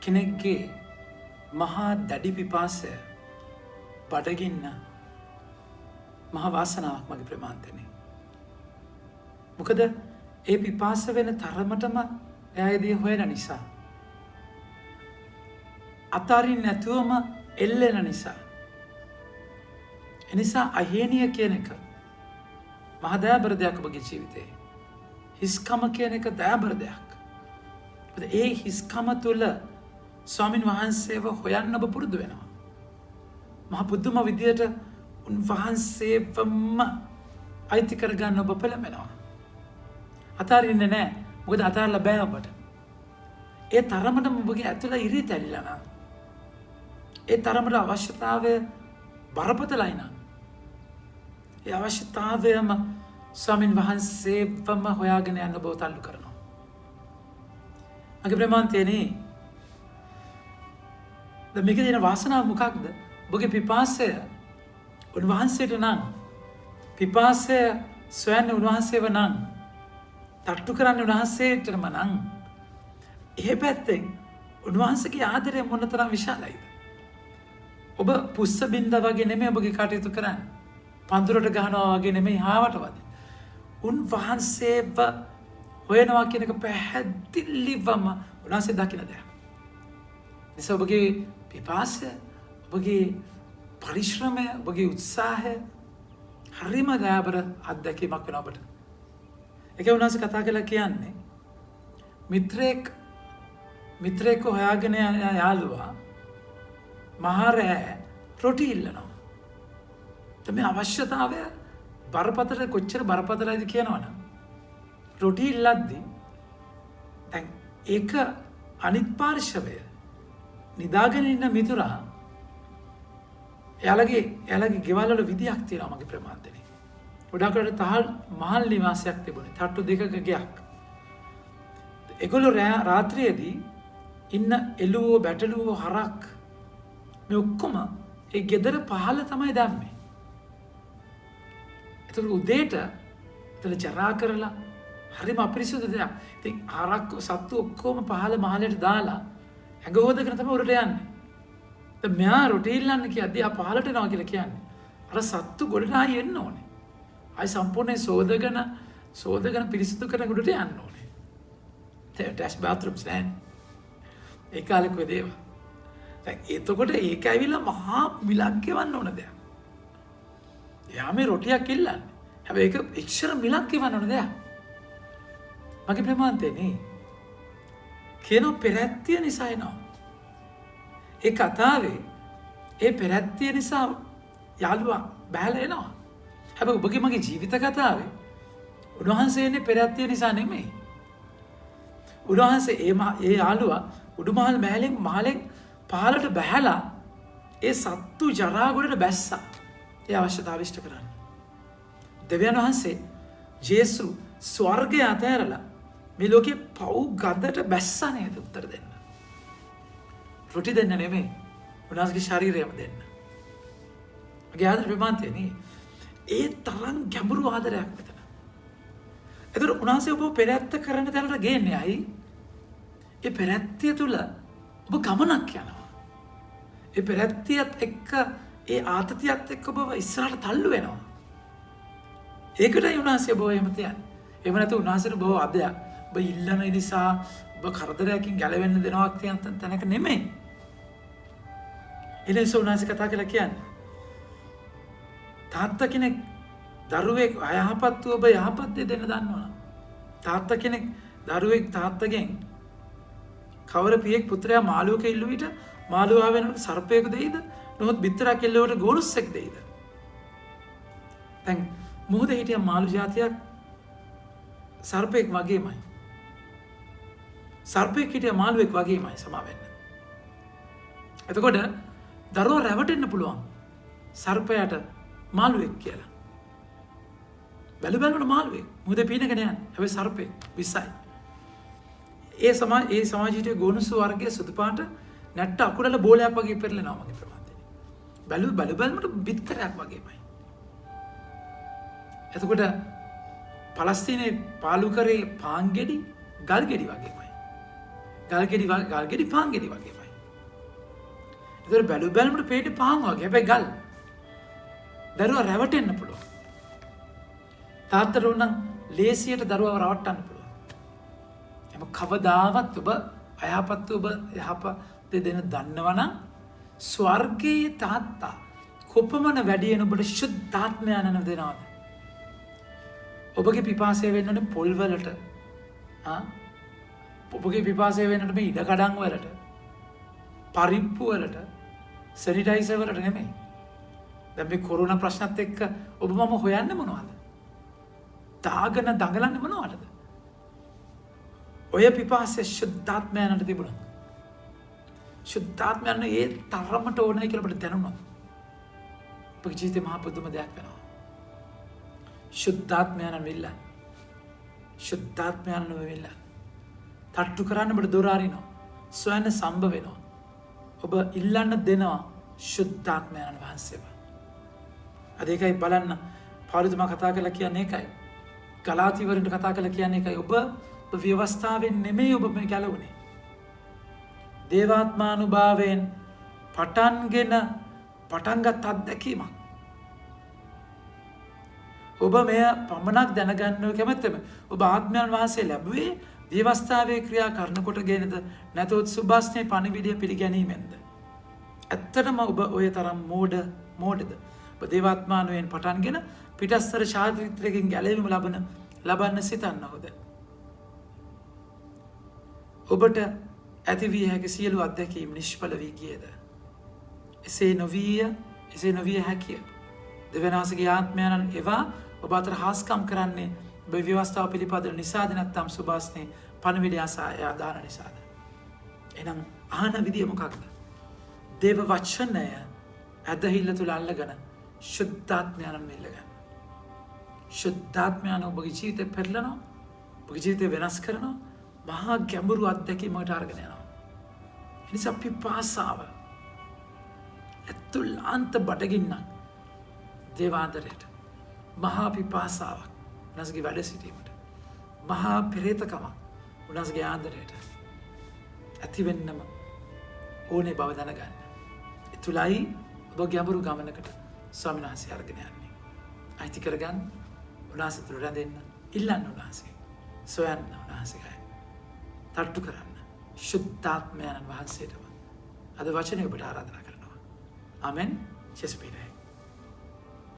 කෙනෙක්ගේ මහා දැඩි පිපාසය බඩගින්න මහා වාසනාවක් මගේ ප්‍රමාන්තනේ. මොකද ඒ පිපාස වෙන තරමටම එයාදී හොයන නිසා. අතාරින් නැතුවම එල්ලෙන නිසා. එනිසා අහේනිය කියන එක මහා දයාබර දෙයක් ඔබගේ ජීවිතේ. හිස්කම කියන එක දයාබර දෙයක්. ඒ හිස්කම තුළ ස්වාමින් වහන්සේව හොයන්න ඔබ පුරුදු වෙනවා. මහා පුදුම විදියට උන්වහන්සේවම අයිති කරගන්න ඔබ පෙළඹෙනවා. අතාරින්නේ නැහැ. මොකද අතාරලා බෑ ඔබට. ඒ තරමටම ඔබගේ ඇතුළ ඉරි තැලිලා නම්. ඒ තරමට අවශ්‍යතාවය බරපතලයි නම්. ඒ අවශ්‍යතාවයම ස්වාමින් වහන්සේවම හොයාගෙන යන්න ඔබව තල්ලු කරනවා. මගේ ප්‍රමාන්තයනේ මේක දෙන වාසනාව මොකක්ද? ඔබගේ පිපාසය උන්වහන්සේට නම්, පිපාසය සොයන්නේ උන්වහන්සේව නම්, තට්ටු කරන්නේ උන්වහන්සේටම නම්, ඒ පැත්තෙන් උන්වහන්සේගේ ආදරය මොනතරම් විශාලයිද? ඔබ පුස්ස බින්ද වගේ නෙමෙයි ඔබගේ කටයුතු කරන්නේ. පඳුරට ගහනවා වගේ නෙමෙයි හාවට වදින. උන්වහන්සේව හොයනවා කියන එක පැහැදිලිවම උන්වහන්සේ දකින දෙයක්. නිසා ඔබගේ පිපාසය, ඔබගේ පරිශ්‍රමය, ඔබගේ උත්සාහය හරිම දයාබර අත්දැකීමක් වෙනවා ඔබට. ඒක උන්වහන්සේ කතා කරලා කියන්නේ මිත්‍රෙක් හොයාගෙන යන යාළුවා මහරෑ රොටි ඉල්ලනවා. මේ අවශ්‍යතාවය බරපතල කොච්චර බරපතලයිද කියනවනම් රොටි ඉල්ලද්දී දැන් ඒක අනිත් පාර්ශවය නිදාගෙන ඉන්න මිතුරා එයාලගේ ගෙවල් වල විදියක් තියෙනවා මගේ ප්‍රමාන්තනේ. ගොඩාකට මහල් නිවාසයක් තිබුණේ. තට්ටු දෙකක ගයක්. ඒගොල්ලෝ රාත්‍රියේදී ඉන්න එළුවෝ බැටළුවෝ හරක් මේ ඔක්කොම ඒ ගෙදර පහළ තමයි දැම්මේ. ඒතර උදේට එතන ජරා කරලා හරිම අපිරිසුදු දෙයක්. ඉතින් හරක් සත්තු ඔක්කොම පහළ මහලට දාලා ඇඟ හොදගෙන තමයි උඩට යන්නේ. දැන් මෙයා රොටි ඉල්ලන්න කියද්දී ආ පහළට එනවා කියලා කියන්නේ. අර සත්තු ගොඩට ආයෙ එන්න ඕනේ. ආයෙ සම්පූර්ණයෙන් සෝදගෙන පිරිසිදු කරන උඩට යන්න ඕනේ. ටැච් බාත්රූම්ස් නැහැ. ඒ කාලේ කොහෙද ඒවා? දැන් එතකොට ඒක ඇවිල්ලා මහා මිලක් ගෙවන්න ඕන දෙයක්. එයා මේ රොටියක් ඉල්ලන්නේ. හැබැයි ඒක එක්ෂර මිලක් ගෙවන්න ඕන දෙයක්. මගේ ප්‍රමාන්තේනේ කියන පෙරැත්තිය නිසා එනවා. ඒ කතාවේ ඒ පෙරැත්තිය නිසා යාළුවා බහැලා එනවා. හැබැයි ඔබගේ මගේ ජීවිත කතාවේ උන්වහන්සේ එන්නේ පෙරැත්තිය නිසා නෙමෙයි. උන්වහන්සේ ඒ යාළුවා උඩුමහල් මහලෙන් පහළට බහැලා ඒ සත්තු ජරා ගොඩට බැස්සා. ඒ අවශ්‍යතාව ඉෂ්ට කරන්න. දෙවියන් වහන්සේ ජේසු ස්වර්ගය අතහැරලා මේ ලෝකේ පව් ගඳට බැස්සා නේද උත්තර දෙන්න. රොටි දෙන්න නෙමෙයි. උන්වහන්සේගේ ශරීරයම දෙන්න. මගේ ආදර ප්‍රමාන්තයනේ ඒ තරම් ගැඹුරු ආදරයක් මෙතන. ඒතර උන්වහන්සේ ඔබ පෙරැත්ත කරන්න තැනට ගේන්නේ අයි. ඒ පෙරැත්තිය තුල ඔබ ගමනක් යනවා. ඒ පෙරැත්තියත් එක්ක ඒ ආතතියත් එක්ක ඔබ ඉස්සරහට තල්ලු වෙනවා. ඒකටයි උන්වහන්සේ ඔබ එහෙම තියන්නේ. එහෙම නැත්නම් උන්වහන්සේට ඔබ අදයක් ඔබ ඉල්ලන නිසා ඔබ කරදරයකින් ගැලවෙන්න දෙනවක් කියන තැනක නෙමෙයි. එලෙස උන්වහන්සේ කතා කරලා කියන්නේ තාත්තා කෙනෙක් දරුවෙක් අයහපත් ඔබ යහපත් දෙය දෙන්න දන්නවා. තාත්තා කෙනෙක් දරුවෙක් තාත්තගෙන් කවර පියෙක් පුත්‍රයා මාළුවක ඉල්ලු විට මාළුවා වෙනකොට සර්පයෙකු දෙයිද? නොහොත් බිත්තරක් එල්ලුවට ගෝනුස්සෙක් දෙයිද? දැන් මොහොතේ හිටිය මාළු జాතියක් සර්පයෙක් වගේමයි. සර්පයෙක් හිටිය මාළුවෙක් වගේමයි සමා වෙන්න. එතකොට දරුවා රැවටෙන්න පුළුවන් සර්පයාට මාළුවෙක් කියලා. බැලුවම මාළුවෙක් මොහොතේ පීනගෙන යන්නේ. හැබැයි සර්පෙක් විසයි. ඒ සමාජීය ගෝනුසු වර්ගයේ සුදු පාට නැට්ට අකුරල බෝලයක් වගේ පෙරලෙනවා මගේ ප්‍රමාදේ. බලුබල්මට බිත්තරයක් වගේමයි. එතකොට පලස්තීනයේ පාලු කරේ පාන් ගෙඩි ගල් ගෙඩි වගේමයි. ගල්ගෙඩි පාන් ගෙඩි වගේමයි. ඒතර බැලු බැලමට පේට පාන් වගේ හැබැයි ගල්. දරුවා රැවටෙන්න පුළුවන්. තාත්තට උනම් ලේසියට දරුවව රවට්ටන්න පුළුවන්. එම කවදාවත් ඔබ අයහපත් ඔබ යහපත් දෙන දන්නවනම් ස්වර්ගයේ තාත්තා කොපමණ වැඩියෙන් ඔබට ශුද්ධාත්මයන් දෙනවද? ඔබගේ පිපාසය වෙන්න ඕනේ පොල් වලට. ඔබගේ පිපාසය වෙන්නට මේ ඉඩකඩම් වලට, පරිප්පු වලට, සැනිටයිසර් වලට නෙමෙයි. දැන් මේ කොරෝනා ප්‍රශ්නත් එක්ක ඔබ මම හොයන්නේ මොනවද? දාගෙන දඟලන්නේ මොනවටද? ඔය පිපාසය ශුද්ධාත්මයන්ට තිබුණා. ශුද්ධාත්මයන් ඒ තරමට ඕනයි කියලා අපිට දැනුණා. අපේ ජීවිතේ මහා පුදුම දෙයක් වෙනවා. ශුද්ධාත්මයන් වෙilla. ශුද්ධාත්මයන් වෙilla. තට්ටු කරන්න ඔබට දොර අරිනවා. සොයන්න සම්බ වෙනවා. ඔබ ඉල්ලන්න දෙනවා ශුද්ධාත්මයන් වහන්සේව. අද ඒකයි බලන්න පාළුතුමා කතා කරලා කියන්නේ ඒකයි. ගලාති වරින්ට කතා කරලා කියන්නේ ඒකයි. ඔබ ව්‍යවස්ථාවෙන් නෙමෙයි ඔබ මේ ගැලවුනේ. දේවාත්මානුභාවයෙන් පටන්ගත් අත්දැකීමක්. ඔබ මෙය පමණක් දැනගන්න කැමැත්තම ඔබ ආත්මයන් වහන්සේ ලැබුවේ ව්‍යවස්ථාවේ ක්‍රියා කරනකොට ගෙනද නැතොත් සුභාස්නේ පණිවිඩය පිළිගැනීමෙන්ද? ඇත්තටම ඔබ ඔය තරම් මෝඩද? ඔබ දේවාත්මානුවෙන් පටන්ගෙන පිටස්තර චාරිත්‍රයකින් ගැලවීම ලබන්න සිතන්නවද? ඔබට ඇතිවිය හැකි සියලු අත්දැකීම් නිෂ්ඵල වී ගියද? එසේ නොවිය හැකිය. දෙවනාසගේ ආත්මයන් ඒවා ඔබ අතර හාස්කම් කරන්නේ ඔබ ව්‍යවස්ථාව පිළිපදන නිසාද නැත්නම් සුභාස්නේ පණිවිඩය ආදාන නිසාද? එහෙනම් අහන විදිය මොකක්ද? දේව වචනය ඇදහිල්ල තුල අල්ලගෙන ශුද්ධාත්මයන් මෙල්ලගන්න. ශුද්ධාත්මයන් ඔබගේ ජීවිතේ පෙරලනවා. ඔබගේ ජීවිතේ වෙනස් කරනවා. මහා ගැඹුරු අත්දැකීමකට අරගෙන යනවා. එනිසා පිපාසාව ඇතුළාන්ත බඩගින්නක් දේවාදරයට මහා පිපාසාවක් උන්වහන්සේගේ වැඩ සිටීමට මහා පෙරේතකමක් උන්වහන්සේගේ ආදරයට ඇතිවෙන්නම ඕනේ බව දැනගන්න. ඒ තුලයි ඔබ ගැඹුරු ගමනකට ස්වාමීන් වහන්සේ අරගෙන යන්නේ. අයිති කරගන්න උන්වහන්සේ තුල රැඳෙන්න ඉල්ලන්න උන්වහන්සේ සොයන්න උන්වහන්සේයි තට්ටු කරන්න ශුද්ධාත්මයන් වහන්සේටම අද වචනේ ඔබට ආරාධනා කරනවා. ආමෙන්. ජෙස්පීරේ